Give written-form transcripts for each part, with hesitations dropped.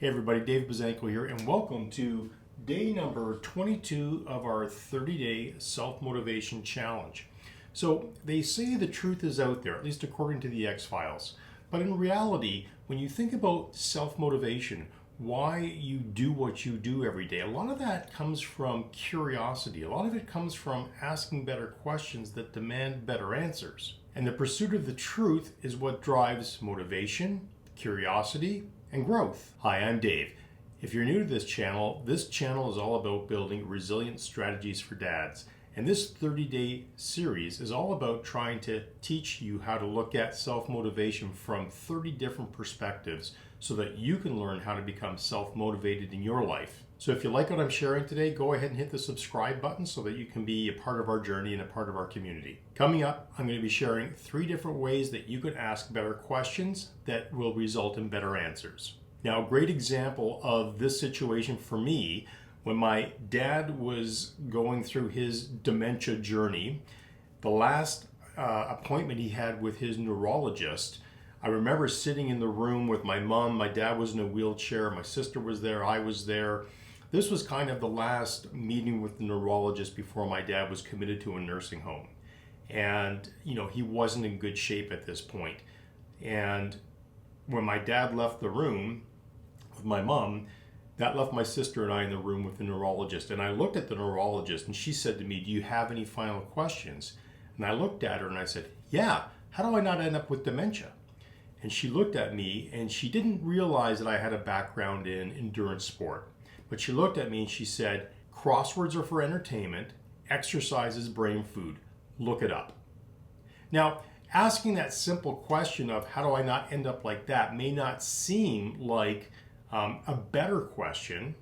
Hey everybody, Dave Bazanko here, and welcome to day number 22 of our 30-day self-motivation challenge. So they say the truth is out there, at least according to the X-Files. But in reality, when you think about self-motivation, why you do what you do every day, a lot of that comes from curiosity. A lot of it comes from asking better questions that demand better answers. And the pursuit of the truth is what drives motivation, curiosity, and growth. Hi, I'm Dave. If you're new to this channel is all about building resilient strategies for dads. And this 30-day series is all about trying to teach you how to look at self-motivation from 30 different perspectives so that you can learn how to become self-motivated in your life. So if you like what I'm sharing today, go ahead and hit the subscribe button so that you can be a part of our journey and a part of our community. Coming up, I'm going to be sharing 3 different ways that you can ask better questions that will result in better answers. Now, a great example of this situation for me, when my dad was going through his dementia journey, the last appointment he had with his neurologist, I remember sitting in the room with my mom. My dad was in a wheelchair, my sister was there, I was there. This was kind of the last meeting with the neurologist before my dad was committed to a nursing home. And, he wasn't in good shape at this point. And when my dad left the room with my mom, that left my sister and I in the room with the neurologist. And I looked at the neurologist and she said to me, "Do you have any final questions?" And I looked at her and I said, "Yeah, how do I not end up with dementia?" And she looked at me and she didn't realize that I had a background in endurance sport. But she looked at me and she said, "Crosswords are for entertainment, exercise is brain food. Look it up." Now, asking that simple question of how do I not end up like that may not seem like a better question,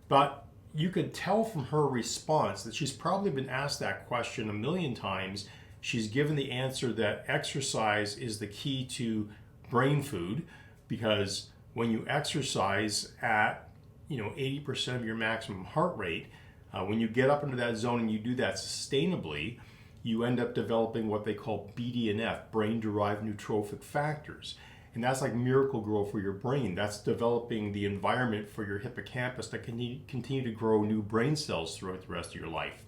but you could tell from her response that she's probably been asked that question a million times. She's given the answer that exercise is the key to brain food, because when you exercise at 80% of your maximum heart rate, when you get up into that zone and you do that sustainably, you end up developing what they call BDNF, brain-derived neurotrophic factors. And that's like Miracle-Gro for your brain. That's developing the environment for your hippocampus to continue to grow new brain cells throughout the rest of your life.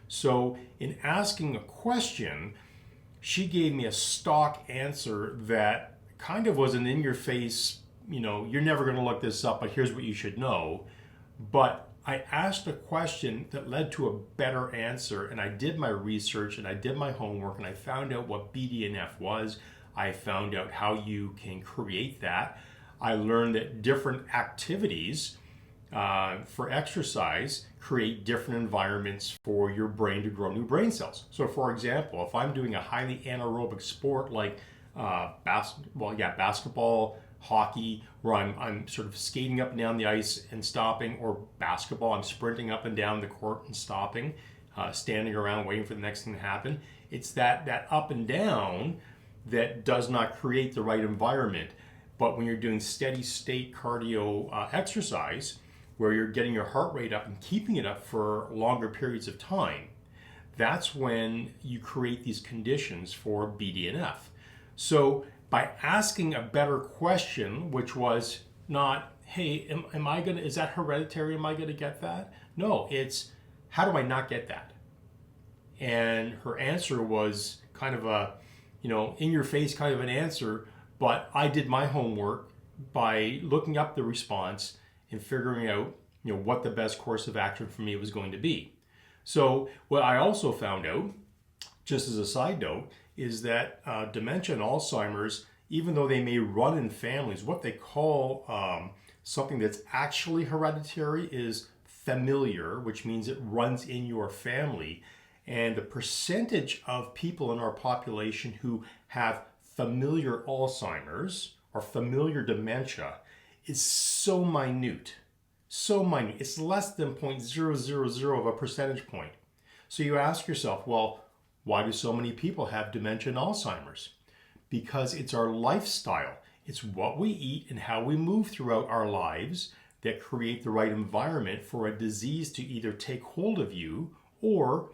So in asking a question, she gave me a stock answer that kind of was an in-your-face, you're never going to look this up, but here's what you should know. But I asked a question that led to a better answer, and I did my research and I did my homework and I found out what BDNF was. I found out how you can create that. I learned that different activities for exercise create different environments for your brain to grow new brain cells. So for example, if I'm doing a highly anaerobic sport like basketball, hockey, where I'm sort of skating up and down the ice and stopping, or basketball, I'm sprinting up and down the court and stopping, standing around waiting for the next thing to happen. It's that up and down that does not create the right environment. But when you're doing steady state cardio exercise, where you're getting your heart rate up and keeping it up for longer periods of time, that's when you create these conditions for BDNF. So by asking a better question, which was not, "Hey, is that hereditary? Am I going to get that?" No, it's, "How do I not get that?" And her answer was kind of a, in your face kind of an answer, but I did my homework by looking up the response and figuring out, what the best course of action for me was going to be. So what I also found out, just as a side note, is that dementia and Alzheimer's, even though they may run in families, what they call something that's actually hereditary is familiar, which means it runs in your family. And the percentage of people in our population who have familiar Alzheimer's or familiar dementia is so minute, so minute. It's less than 0.000 of a percentage point. So you ask yourself, well, why do so many people have dementia and Alzheimer's? Because it's our lifestyle. It's what we eat and how we move throughout our lives that create the right environment for a disease to either take hold of you, or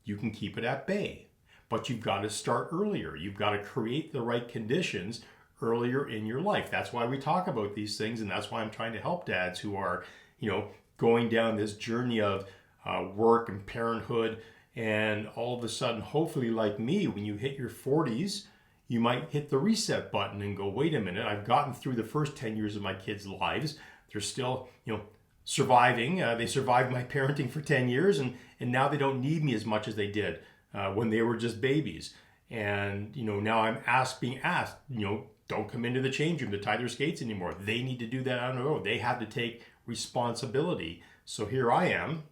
you can keep it at bay. But you've got to start earlier. You've got to create the right conditions earlier in your life. That's why we talk about these things, and that's why I'm trying to help dads who are, going down this journey of work and parenthood. And all of a sudden, hopefully, like me, when you hit your 40s, you might hit the reset button and go, wait a minute, I've gotten through the first 10 years of my kids' lives. They're still, surviving. They survived my parenting for 10 years, and now they don't need me as much as they did when they were just babies. And, now I'm being asked, don't come into the change room to tie their skates anymore. They need to do that on their own. They have to take responsibility. So here I am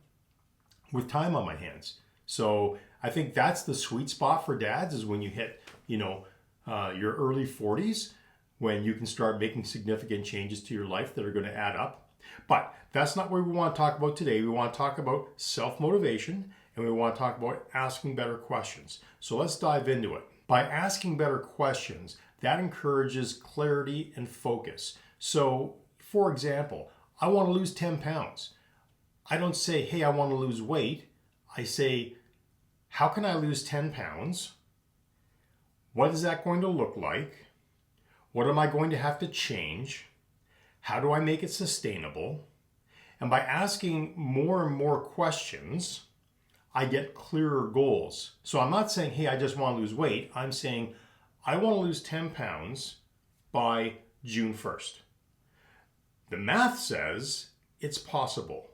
with time on my hands. So I think that's the sweet spot for dads, is when you hit, your early 40s, when you can start making significant changes to your life that are going to add up. But that's not what we want to talk about today. We want to talk about self-motivation, and we want to talk about asking better questions. So let's dive into it. By asking better questions, that encourages clarity and focus. So, for example, I want to lose 10 pounds. I don't say, hey, I want to lose weight. I say, how can I lose 10 pounds? What is that going to look like? What am I going to have to change? How do I make it sustainable? And by asking more and more questions, I get clearer goals. So I'm not saying, hey, I just want to lose weight. I'm saying, I want to lose 10 pounds by June 1st. The math says it's possible.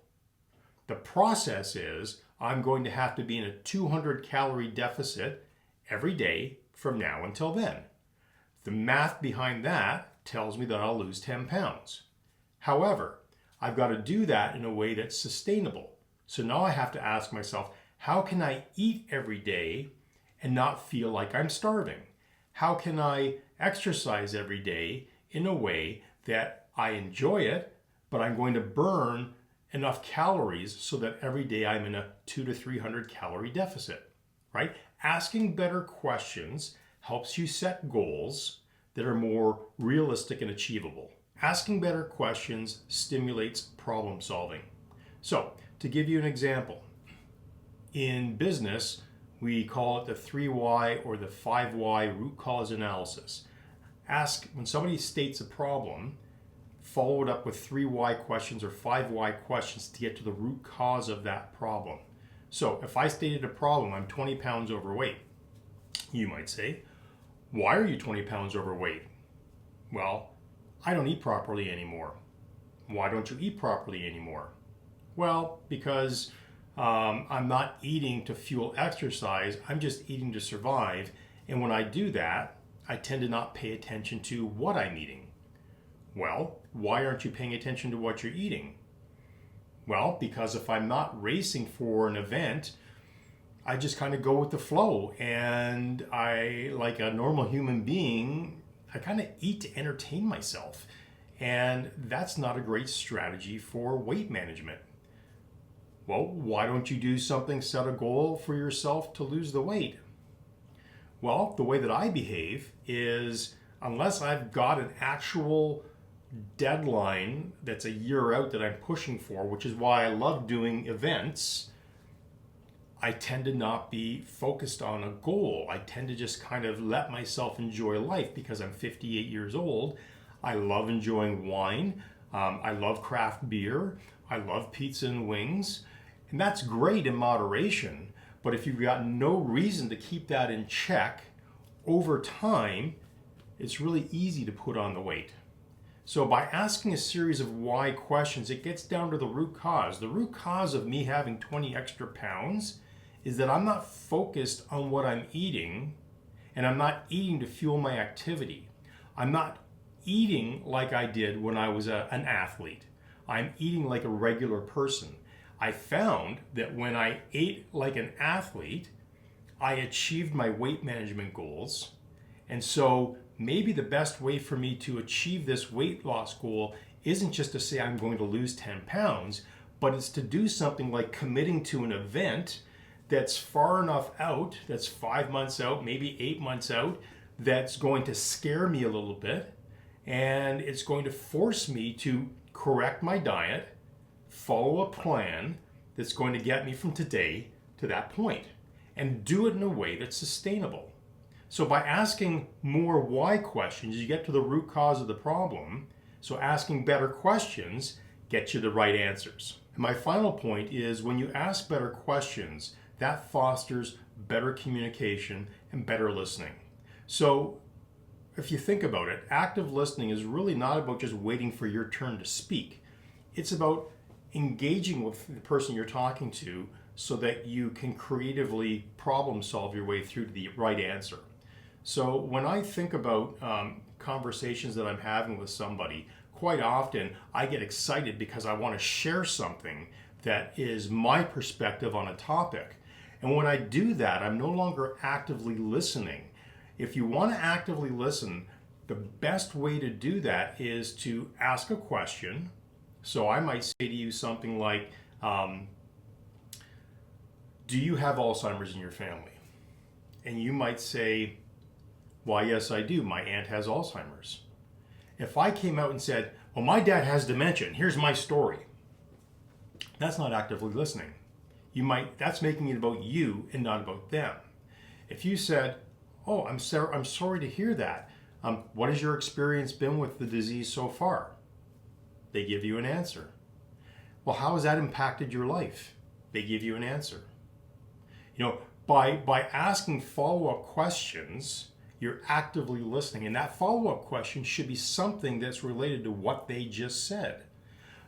The process is I'm going to have to be in a 200 calorie deficit every day from now until then. The math behind that tells me that I'll lose 10 pounds. However, I've got to do that in a way that's sustainable. So now I have to ask myself, how can I eat every day and not feel like I'm starving? How can I exercise every day in a way that I enjoy it, but I'm going to burn enough calories so that every day I'm in a 200 to 300 calorie deficit, right? Asking better questions helps you set goals that are more realistic and achievable. Asking better questions stimulates problem solving. So, to give you an example, in business, we call it the 3 why or the 5 why root cause analysis. When somebody states a problem, follow it up with 3 why questions or 5 why questions to get to the root cause of that problem. So if I stated a problem, I'm 20 pounds overweight, you might say, why are you 20 pounds overweight? Well, I don't eat properly anymore. Why don't you eat properly anymore? Well, because I'm not eating to fuel exercise, I'm just eating to survive. And when I do that, I tend to not pay attention to what I'm eating. Well, why aren't you paying attention to what you're eating? Well, because if I'm not racing for an event, I just kind of go with the flow. And I, like a normal human being, I kind of eat to entertain myself. And that's not a great strategy for weight management. Well, why don't you do something, set a goal for yourself to lose the weight? Well, the way that I behave is, unless I've got an actual deadline that's a year out that I'm pushing for, which is why I love doing events, I tend to not be focused on a goal. I tend to just kind of let myself enjoy life because I'm 58 years old. I love enjoying wine. I love craft beer. I love pizza and wings. And that's great in moderation, but if you've got no reason to keep that in check, over time, it's really easy to put on the weight. So by asking a series of why questions, it gets down to the root cause. The root cause of me having 20 extra pounds is that I'm not focused on what I'm eating, and I'm not eating to fuel my activity. I'm not eating like I did when I was an athlete. I'm eating like a regular person. I found that when I ate like an athlete, I achieved my weight management goals. And so maybe the best way for me to achieve this weight loss goal isn't just to say I'm going to lose 10 pounds, but it's to do something like committing to an event that's far enough out, that's 5 months out, maybe 8 months out, that's going to scare me a little bit. And it's going to force me to correct my diet, follow a plan that's going to get me from today to that point, and do it in a way that's sustainable. So by asking more why questions, you get to the root cause of the problem. So asking better questions gets you the right answers. And my final point is when you ask better questions, that fosters better communication and better listening. So if you think about it, active listening is really not about just waiting for your turn to speak. It's about engaging with the person you're talking to so that you can creatively problem solve your way through to the right answer. So when I think about conversations that I'm having with somebody, quite often I get excited because I want to share something that is my perspective on a topic. And when I do that, I'm no longer actively listening. If you want to actively listen, the best way to do that is to ask a question. So I might say to you something like, do you have Alzheimer's in your family? And you might say, why, yes, I do. My aunt has Alzheimer's. If I came out and said, well, my dad has dementia, and here's my story, that's not actively listening. That's making it about you and not about them. If you said, oh, I'm sorry to hear that. What has your experience been with the disease so far? They give you an answer. Well, how has that impacted your life? They give you an answer. By asking follow-up questions, you're actively listening. And that follow-up question should be something that's related to what they just said.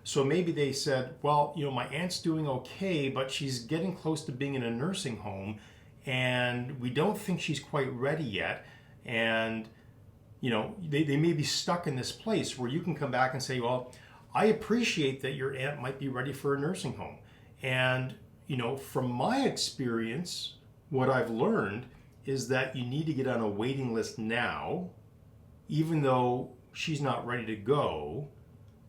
So maybe they said, well, my aunt's doing okay, but she's getting close to being in a nursing home, and we don't think she's quite ready yet. And, they may be stuck in this place where you can come back and say, well, I appreciate that your aunt might be ready for a nursing home. And, from my experience, what I've learned is that you need to get on a waiting list now, even though she's not ready to go,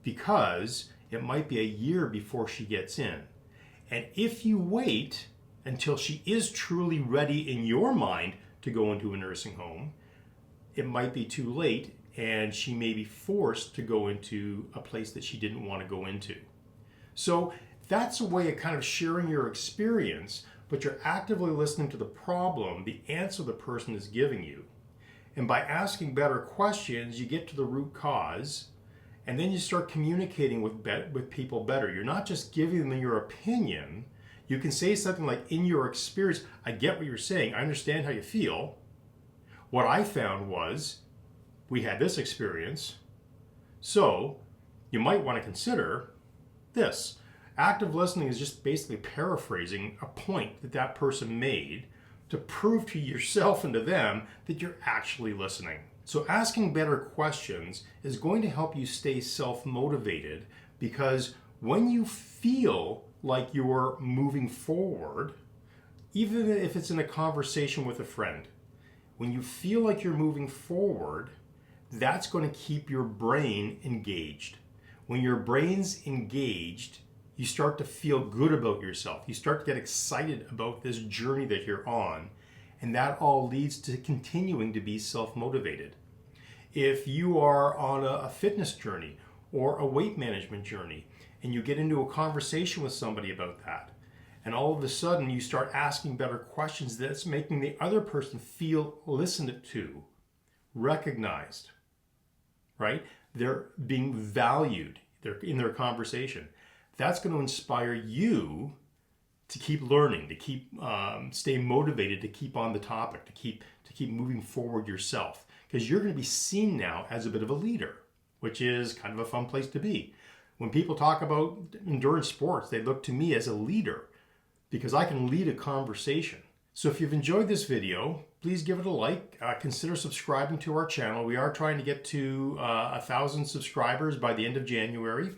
because it might be a year before she gets in. And if you wait until she is truly ready in your mind to go into a nursing home, it might be too late and she may be forced to go into a place that she didn't want to go into. So that's a way of kind of sharing your experience, but you're actively listening to the problem, the answer the person is giving you. And by asking better questions, you get to the root cause, and then you start communicating with people better. You're not just giving them your opinion. You can say something like, in your experience, I get what you're saying. I understand how you feel. What I found was, we had this experience, so you might want to consider this. Active listening is just basically paraphrasing a point that person made to prove to yourself and to them that you're actually listening. So asking better questions is going to help you stay self-motivated, because when you feel like you're moving forward, even if it's in a conversation with a friend, when you feel like you're moving forward, that's going to keep your brain engaged. When your brain's engaged, you start to feel good about yourself. You start to get excited about this journey that you're on, and that all leads to continuing to be self-motivated. If you are on a fitness journey or a weight management journey, and you get into a conversation with somebody about that, and all of a sudden you start asking better questions, that's making the other person feel listened to, recognized, right? They're being valued in their conversation. That's going to inspire you to keep learning, to keep stay motivated, to keep on the topic, to keep moving forward yourself, because you're going to be seen now as a bit of a leader, which is kind of a fun place to be. When people talk about endurance sports, they look to me as a leader because I can lead a conversation. So if you've enjoyed this video, please give it a like. Consider subscribing to our channel. We are trying to get to 1,000 subscribers by the end of January.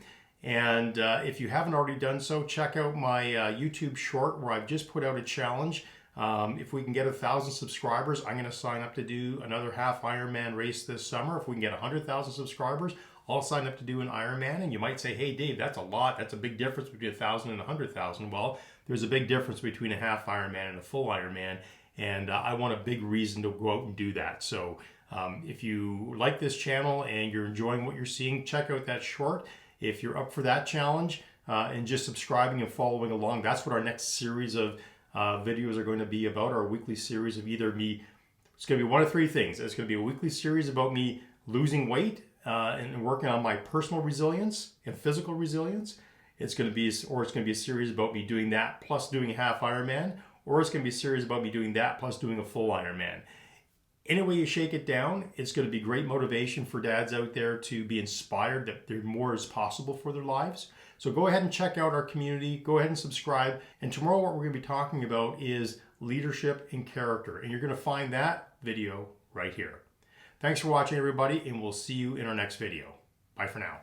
And if you haven't already done so, check out my YouTube short where I've just put out a challenge. If we can get 1,000 subscribers, I'm going to sign up to do another half Ironman race this summer. If we can get 100,000 subscribers, I'll sign up to do an Ironman. And you might say, hey, Dave, that's a lot. That's a big difference between 1,000 and 100,000. Well, there's a big difference between a half Ironman and a full Ironman. And I want a big reason to go out and do that. So if you like this channel and you're enjoying what you're seeing, check out that short. If you're up for that challenge and just subscribing and following along, that's what our next series of videos are going to be about, our weekly series of either me It's going to be one of three things. It's going to be a weekly series about me losing weight and working on my personal resilience and physical resilience. It's going to be a series about me doing that plus doing a half Ironman, or it's going to be a series about me doing that plus doing a full Ironman. Any way you shake it down, it's going to be great motivation for dads out there to be inspired that there more is possible for their lives. So go ahead and check out our community. Go ahead and subscribe. And tomorrow what we're going to be talking about is leadership and character. And you're going to find that video right here. Thanks for watching, everybody, and we'll see you in our next video. Bye for now.